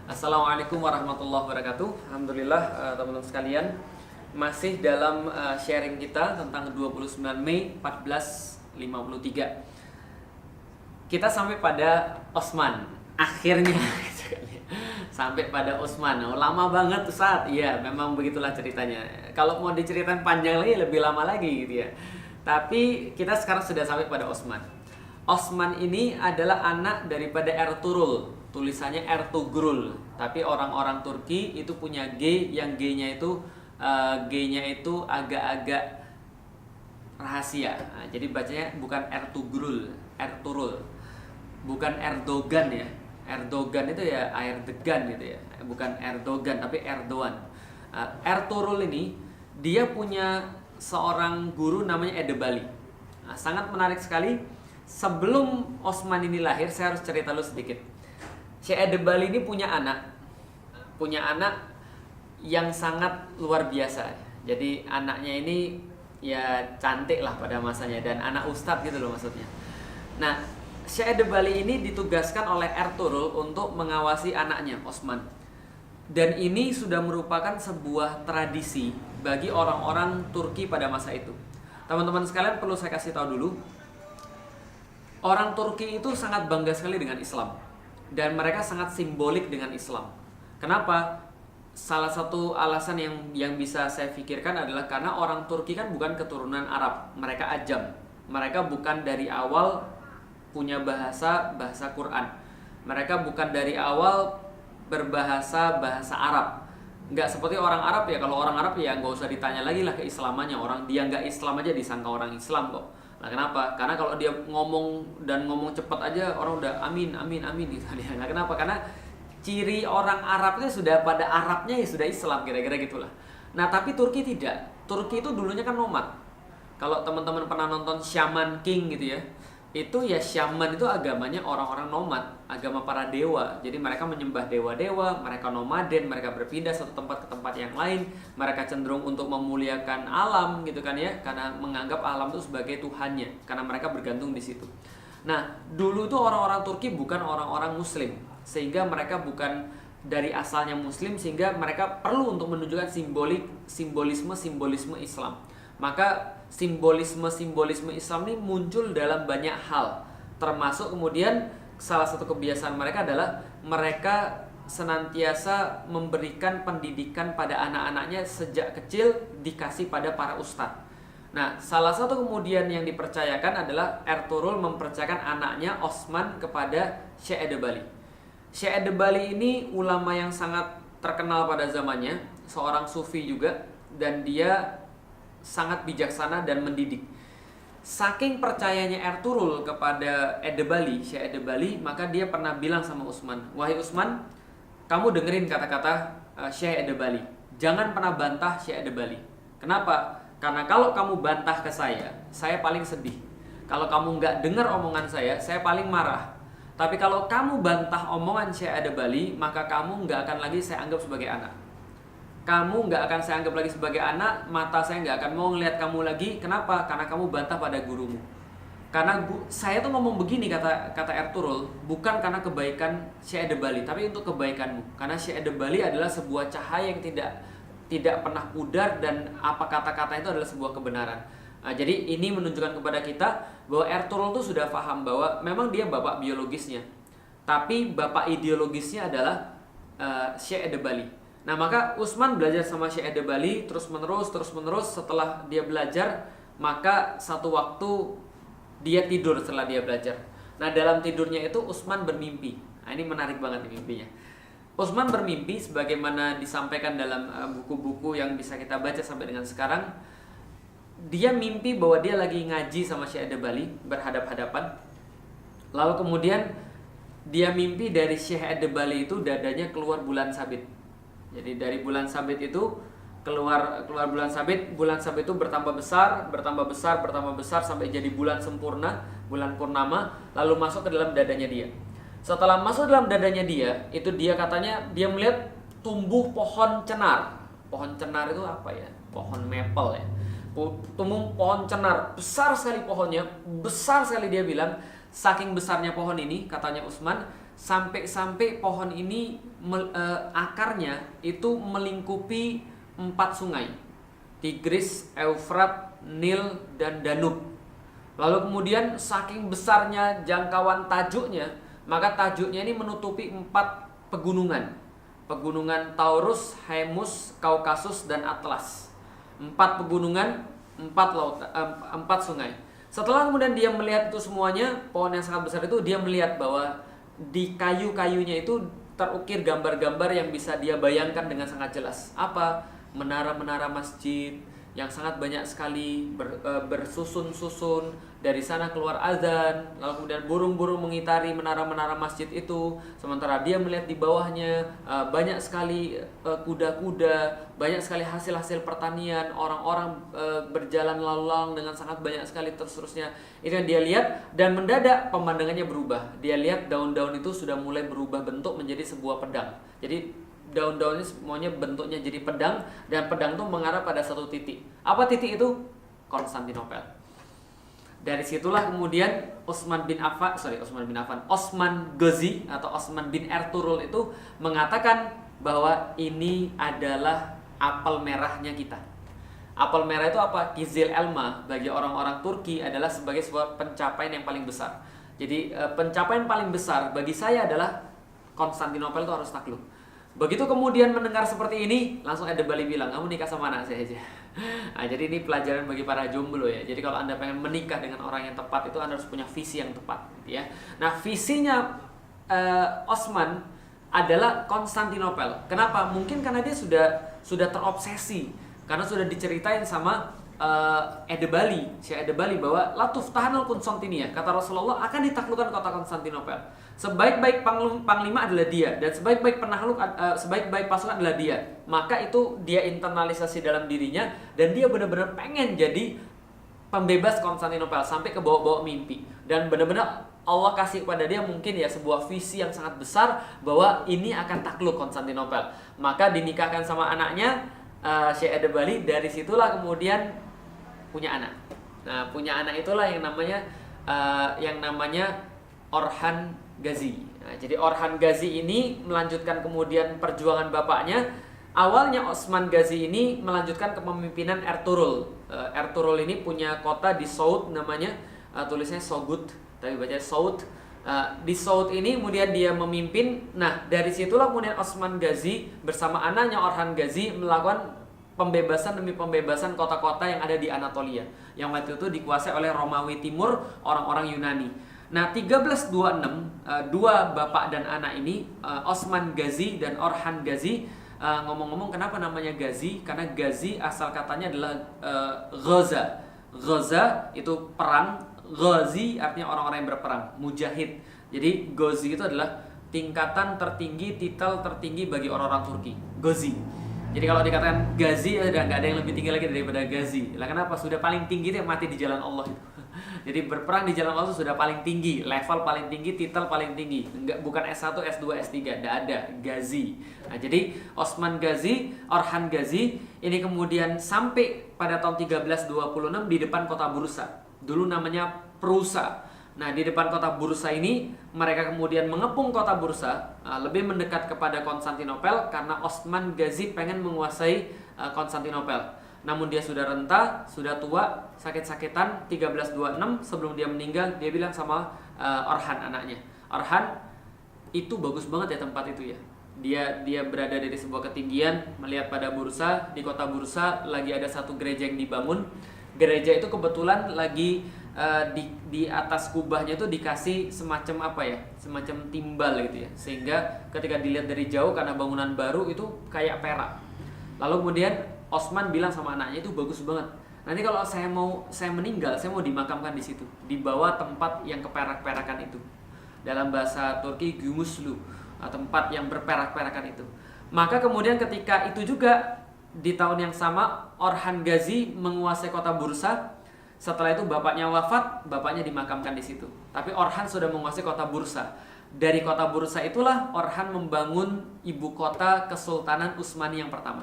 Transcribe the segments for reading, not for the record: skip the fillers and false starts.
Assalamualaikum warahmatullahi wabarakatuh. Alhamdulillah teman-teman sekalian, masih dalam sharing kita tentang 29 Mei 1453. Kita sampai pada Osman. Akhirnya sampai pada Osman. Oh, lama banget Ustaz. Iya, memang begitulah ceritanya. Kalau mau diceritain panjang lagi lebih lama lagi gitu ya. Tapi kita sekarang sudah sampai pada Osman. Osman ini adalah anak daripada Ertuğrul, tulisannya Ertugrul, tapi orang-orang Turki itu punya G, yang G-nya itu agak-agak rahasia. Nah, jadi bacanya bukan Ertugrul, bukan Erdogan ya. Erdogan itu ya air degan gitu ya, bukan Erdogan tapi Erdogan. Ertugrul ini dia punya seorang guru namanya Edebali. Nah, sangat menarik sekali. Sebelum Osman ini lahir, saya harus cerita dulu sedikit. Syekh Edebali ini punya anak yang sangat luar biasa. Jadi anaknya ini ya cantik lah pada masanya, dan anak ustadz gitu loh maksudnya. Nah, Syekh Edebali ini ditugaskan oleh Ertuğrul untuk mengawasi anaknya Osman. Dan ini sudah merupakan sebuah tradisi bagi orang-orang Turki pada masa itu. Teman-teman sekalian, perlu saya kasih tahu dulu, orang Turki itu sangat bangga sekali dengan Islam, dan mereka sangat simbolik dengan Islam. Kenapa? Salah satu alasan yang bisa saya pikirkan adalah karena orang Turki kan bukan keturunan Arab, mereka Ajam. Mereka bukan dari awal punya bahasa Quran. Mereka bukan dari awal berbahasa Arab. Nggak seperti orang Arab ya. Kalau orang Arab ya nggak usah ditanya lagi lah keislamannya. Orang dia nggak Islam aja disangka orang Islam kok. Nah, kenapa? Karena kalau dia ngomong cepat aja orang udah amin gitu. Nah, kenapa? Karena ciri orang Arab itu sudah pada Arabnya ya sudah Islam, kira-kira gitulah. Nah, tapi Turki tidak. Turki itu dulunya kan nomad. Kalau teman-teman pernah nonton Shaman King gitu ya, itu ya Shaman itu agamanya orang-orang nomad, agama para dewa. Jadi mereka menyembah dewa-dewa, mereka nomaden, mereka berpindah satu tempat ke tempat yang lain. Mereka cenderung untuk memuliakan alam gitu kan ya, karena menganggap alam itu sebagai Tuhannya, karena mereka bergantung di situ. Nah, dulu tuh orang-orang Turki bukan orang-orang Muslim, sehingga mereka bukan dari asalnya Muslim, sehingga mereka perlu untuk menunjukkan simbolisme Islam. Maka simbolisme Islam ini muncul dalam banyak hal, termasuk kemudian salah satu kebiasaan mereka adalah mereka senantiasa memberikan pendidikan pada anak-anaknya sejak kecil, dikasih pada para ustadz. Nah, salah satu kemudian yang dipercayakan adalah Ertuğrul mempercayakan anaknya Osman kepada Syekh Edebali. Syekh Edebali ini ulama yang sangat terkenal pada zamannya, seorang sufi juga, dan dia sangat bijaksana dan mendidik. Saking percayanya Ertuğrul kepada Syekh Edebali, maka dia pernah bilang sama Usman, "Wahai Usman, kamu dengerin kata-kata Syekh Edebali. Jangan pernah bantah Syekh Edebali. Kenapa? Karena kalau kamu bantah ke saya paling sedih. Kalau kamu nggak dengar omongan saya paling marah. Tapi kalau kamu bantah omongan Syekh Edebali, maka kamu nggak akan lagi saya anggap sebagai anak. Kamu nggak akan saya anggap lagi sebagai anak, mata saya nggak akan mau ngelihat kamu lagi. Kenapa? Karena kamu bantah pada gurumu. Karena saya tuh ngomong begini, kata Ertuğrul, bukan karena kebaikan Syekh Edebali, tapi untuk kebaikanmu. Karena Syekh Edebali adalah sebuah cahaya yang tidak pernah pudar, dan apa kata-kata itu adalah sebuah kebenaran. Nah, jadi ini menunjukkan kepada kita bahwa Ertuğrul tuh sudah paham bahwa memang dia bapak biologisnya, tapi bapak ideologisnya adalah Syekh Edebali. Nah, maka Usman belajar sama Syekh Edebali terus menerus. Setelah dia belajar, maka satu waktu dia tidur setelah dia belajar. Nah, dalam tidurnya itu Usman bermimpi. Nah, ini menarik banget mimpinya. Usman bermimpi sebagaimana disampaikan dalam buku-buku yang bisa kita baca sampai dengan sekarang. Dia mimpi bahwa dia lagi ngaji sama Syekh Edebali, berhadap-hadapan. Lalu kemudian dia mimpi dari Syekh Edebali itu dadanya keluar bulan sabit. Jadi dari bulan sabit itu keluar bulan sabit itu bertambah besar sampai jadi bulan sempurna, bulan purnama, lalu masuk ke dalam dadanya dia. Setelah masuk dalam dadanya dia, itu dia katanya dia melihat tumbuh pohon cenar. Pohon cenar itu apa ya? Pohon maple ya. Tumbuh pohon cenar, besar sekali pohonnya, besar sekali. Dia bilang saking besarnya pohon ini, katanya Usman, sampai-sampai pohon ini akarnya itu melingkupi 4 sungai, Tigris, Eufrat, Nil, dan Danub. Lalu kemudian saking besarnya jangkauan tajuknya, maka tajuknya ini menutupi 4 pegunungan. Pegunungan Taurus, Haemus, Kaukasus, dan Atlas. 4 pegunungan, 4 sungai. Setelah kemudian dia melihat itu semuanya, pohon yang sangat besar itu, dia melihat bahwa di kayu-kayunya itu terukir gambar-gambar yang bisa dia bayangkan dengan sangat jelas. Apa? Menara-menara masjid yang sangat banyak sekali bersusun-susun, dari sana keluar azan, lalu kemudian burung-burung mengitari menara-menara masjid itu, sementara dia melihat di bawahnya banyak sekali kuda-kuda, banyak sekali hasil-hasil pertanian, orang-orang berjalan lalu lalang dengan sangat banyak sekali, terus-terusnya. Itu yang dia lihat, dan mendadak pemandangannya berubah. Dia lihat daun-daun itu sudah mulai berubah bentuk menjadi sebuah pedang. Jadi daun-daunnya semuanya bentuknya jadi pedang, dan pedang itu mengarah pada satu titik. Apa titik itu? Konstantinopel. Dari situlah kemudian Osman Ghazi atau Osman bin Ertugrul itu mengatakan bahwa ini adalah apel merahnya kita. Apel merah itu apa? Kizil Elma bagi orang-orang Turki adalah sebagai sebuah pencapaian yang paling besar. Jadi pencapaian paling besar bagi saya adalah Konstantinopel itu harus takluk. Begitu kemudian mendengar seperti ini, langsung Ed-Dabali bilang, kamu nikah sama anak saya aja. Nah, jadi ini pelajaran bagi para jomblo ya. Jadi kalau Anda pengen menikah dengan orang yang tepat, itu Anda harus punya visi yang tepat, gitu ya. Nah, visinya Osman adalah Konstantinopel. Kenapa? Mungkin karena dia sudah terobsesi, karena sudah diceritain sama Syekh Ed-Dabali bahwa latuf tahanul Konstantinia, kata Rasulullah, akan ditaklukkan kota Konstantinopel. Sebaik-baik panglima adalah dia, dan sebaik-baik penakluk, sebaik-baik pasukan adalah dia. Maka itu dia internalisasi dalam dirinya, dan dia benar-benar pengen jadi pembebas Konstantinopel sampai ke bawah-bawah mimpi. Dan benar-benar Allah kasih kepada dia mungkin ya sebuah visi yang sangat besar bahwa ini akan takluk Konstantinopel. Maka dinikahkan sama anaknya Syekh Ed-Dabali. Dari situlah kemudian punya anak. Nah, punya anak itulah yang namanya Orhan Ghazi. Nah, jadi Orhan Ghazi ini melanjutkan kemudian perjuangan bapaknya. Awalnya Osman Ghazi ini melanjutkan kepemimpinan Ertugrul. Ertugrul ini punya kota di Soud namanya, tulisnya Sogut, tapi bacanya Soud. Di Soud ini kemudian dia memimpin. Nah, dari situlah kemudian Osman Ghazi bersama anaknya Orhan Ghazi melakukan pembebasan demi pembebasan kota-kota yang ada di Anatolia, yang waktu itu dikuasai oleh Romawi Timur, orang-orang Yunani. Nah, 1326 dua bapak dan anak ini, Osman Ghazi dan Orhan Ghazi. Ngomong-ngomong, kenapa namanya Ghazi? Karena Ghazi asal katanya adalah Ghaza. Ghaza itu perang, Ghazi artinya orang-orang yang berperang, mujahid. Jadi Ghazi itu adalah tingkatan tertinggi, titel tertinggi bagi orang-orang Turki, Ghazi. Jadi kalau dikatakan Ghazi, udah nggak ada yang lebih tinggi lagi daripada Ghazi. Lah kenapa? Sudah paling tinggi itu yang mati di jalan Allah itu. Jadi berperang di jalan Allah itu sudah paling tinggi, level paling tinggi, titel paling tinggi. Enggak, bukan S1, S2, S3, tidak ada, Ghazi. Nah, jadi Osman Ghazi, Orhan Ghazi ini kemudian sampai pada tahun 1326 di depan kota Bursa. Dulu namanya Prusa. Nah, di depan kota Bursa ini mereka kemudian mengepung kota Bursa, lebih mendekat kepada Konstantinopel karena Osman Ghazi pengen menguasai Konstantinopel. Namun dia sudah renta, sudah tua, sakit-sakitan. 1326 sebelum dia meninggal, dia bilang sama Orhan anaknya, Orhan, itu bagus banget ya tempat itu ya. Dia berada dari sebuah ketinggian, melihat pada Bursa. Di kota Bursa lagi ada satu gereja yang dibangun. Gereja itu kebetulan lagi di atas kubahnya itu dikasih semacam apa ya, semacam timbal gitu ya, sehingga ketika dilihat dari jauh karena bangunan baru itu kayak perak. Lalu kemudian Osman bilang sama anaknya, itu bagus banget. Nanti kalau saya meninggal, saya mau dimakamkan di situ, di bawah tempat yang keperak-perakan itu. Dalam bahasa Turki Gümüşlü, tempat yang berperak-perakan itu. Maka kemudian ketika itu juga di tahun yang sama Orhan Ghazi menguasai kota Bursa. Setelah itu bapaknya wafat, bapaknya dimakamkan di situ. Tapi Orhan sudah menguasai kota Bursa. Dari kota Bursa itulah Orhan membangun ibu kota Kesultanan Utsmani yang pertama.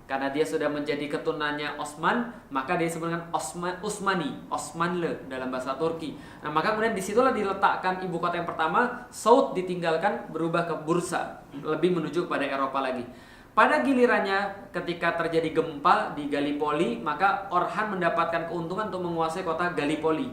Karena dia sudah menjadi keturunannya Osman, maka dia disebut dengan Osmanlı dalam bahasa Turki. Nah, maka kemudian disitulah diletakkan ibu kota yang pertama. Saud ditinggalkan, berubah ke Bursa, lebih menuju kepada Eropa lagi. Pada gilirannya ketika terjadi gempa di Gallipoli, maka Orhan mendapatkan keuntungan untuk menguasai kota Gallipoli,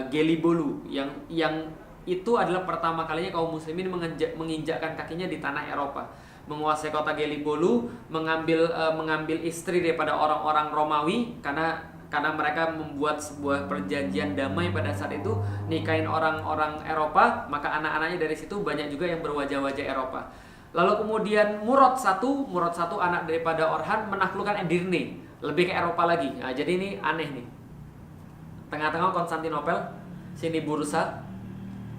Gelibolu, yang itu adalah pertama kalinya kaum muslimin menginjakkan kakinya di tanah Eropa. Menguasai kota Gelibolu, mengambil istri daripada orang-orang Romawi karena mereka membuat sebuah perjanjian damai pada saat itu, nikahin orang-orang Eropa, maka anak-anaknya dari situ banyak juga yang berwajah-wajah Eropa. Lalu kemudian Murad I anak daripada Orhan menaklukkan Edirne, lebih ke Eropa lagi. Nah, jadi ini aneh nih. Tengah-tengah Konstantinopel, sini Bursa,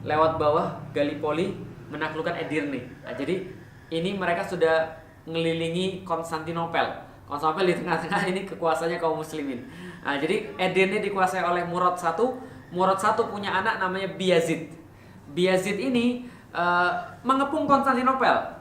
lewat bawah Gallipoli, menaklukkan Edirne. Nah, jadi ini mereka sudah ngelilingi Konstantinopel. Konstantinopel di tengah-tengah, ini kekuasaannya kaum muslimin. Nah, jadi Edirne dikuasai oleh Murad I. Murad I punya anak namanya Bayezid. Bayezid ini mengepung Konstantinopel.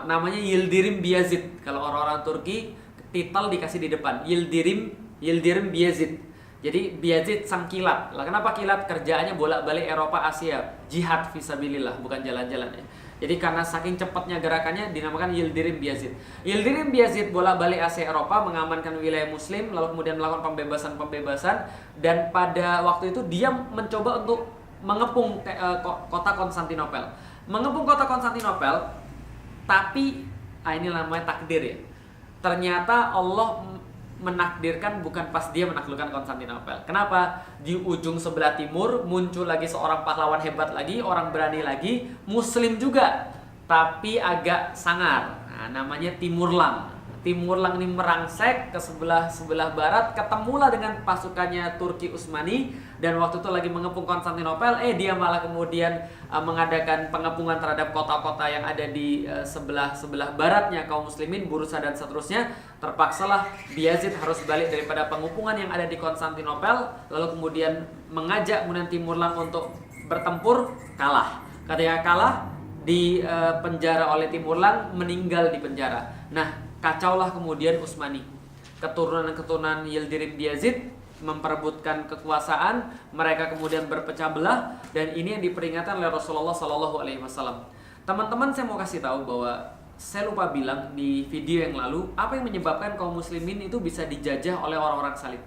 Namanya Yildirim Bayezid. Kalau orang-orang Turki, titel dikasih di depan, Yildirim Bayezid. Jadi Bayezid sang kilat. Lah, kenapa kilat? Kerjaannya bolak-balik Eropa, Asia, jihad fisabilillah, bukan jalan-jalan ya. Jadi karena saking cepatnya gerakannya dinamakan Yildirim Bayezid. Yildirim Bayezid bolak-balik Asia Eropa, mengamankan wilayah muslim, lalu kemudian melakukan pembebasan, dan pada waktu itu dia mencoba untuk mengepung kota Konstantinopel. Mengepung kota Konstantinopel, tapi ini namanya takdir ya. Ternyata Allah menakdirkan bukan pas dia menaklukkan Konstantinopel. Kenapa? Di ujung sebelah timur muncul lagi seorang pahlawan hebat lagi, orang berani lagi, muslim juga, tapi agak sangar. Nah, namanya Timurlang. Timurlang ini merangsek ke sebelah barat, ketemulah dengan pasukannya Turki Utsmani, dan waktu itu lagi mengepung Konstantinopel, dia malah kemudian mengadakan pengepungan terhadap kota-kota yang ada di sebelah baratnya kaum muslimin, Bursa dan seterusnya. Terpaksalah Bayezid harus balik daripada pengepungan yang ada di Konstantinopel, lalu kemudian mengajak kemudian Timurlang untuk bertempur, kalah. Ketika kalah, di penjara oleh Timurlang, meninggal di penjara. Nah, kacaulah kemudian Utsmani. Keturunan Yildirim Bayezid memperebutkan kekuasaan, mereka kemudian berpecah belah, dan ini yang diperingatkan oleh Rasulullah SAW. Teman-teman, saya mau kasih tahu bahwa saya lupa bilang di video yang lalu, apa yang menyebabkan kaum muslimin itu bisa dijajah oleh orang-orang salib?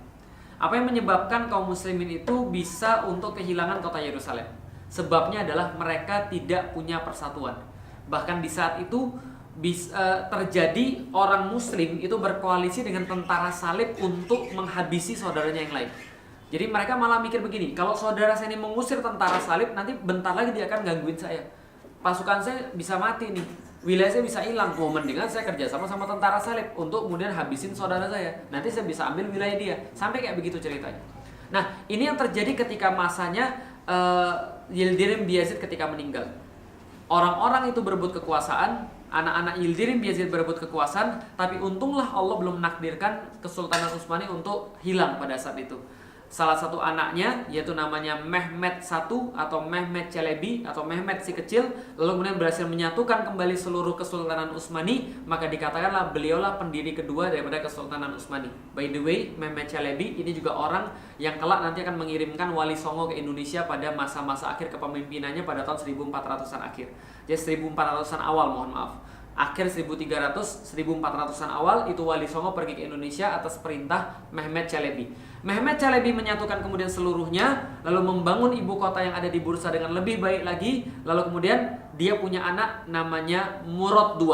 Apa yang menyebabkan kaum muslimin itu bisa untuk kehilangan kota Yerusalem? Sebabnya adalah mereka tidak punya persatuan. Bahkan di saat itu terjadi orang muslim itu berkoalisi dengan tentara salib untuk menghabisi saudaranya yang lain. Jadi mereka malah mikir begini, kalau saudara saya ini mengusir tentara salib, nanti bentar lagi dia akan gangguin saya. Pasukan saya bisa mati nih, wilayah saya bisa hilang. Mendingan saya kerja sama tentara salib untuk kemudian habisin saudara saya. Nanti saya bisa ambil wilayah dia. Sampai kayak begitu ceritanya. Nah, ini yang terjadi ketika masanya Yildirim Bayezid ketika meninggal. Orang-orang itu berebut kekuasaan, anak-anak Yildirim Bayezid berebut kekuasaan, tapi untunglah Allah belum menakdirkan Kesultanan Utsmani untuk hilang pada saat itu. Salah satu anaknya, yaitu namanya Mehmed I atau Mehmed Çelebi atau Mehmed si kecil, lalu kemudian berhasil menyatukan kembali seluruh Kesultanan Utsmani, maka dikatakanlah beliaulah pendiri kedua daripada Kesultanan Utsmani. By the way, Mehmed Çelebi ini juga orang yang kelak nanti akan mengirimkan Wali Songo ke Indonesia pada masa-masa akhir kepemimpinannya pada tahun 1400-an akhir. Jadi 1400-an awal, mohon maaf. Akhir 1400-an awal itu Wali Songo pergi ke Indonesia atas perintah Mehmed Çelebi. Mehmed Çelebi menyatukan kemudian seluruhnya, lalu membangun ibu kota yang ada di Bursa dengan lebih baik lagi. Lalu kemudian dia punya anak namanya Murad II.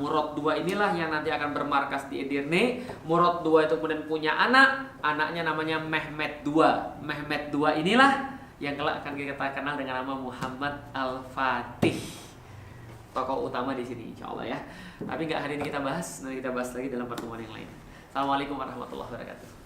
Murad II inilah yang nanti akan bermarkas di Edirne. Murad II itu kemudian punya anaknya namanya Mehmed II. Mehmed II inilah yang kelak akan kita kenal dengan nama Muhammad Al-Fatih. Tokoh utama di sini, insya Allah ya. Tapi nggak hari ini kita bahas, nanti kita bahas lagi dalam pertemuan yang lain. Assalamualaikum warahmatullahi wabarakatuh.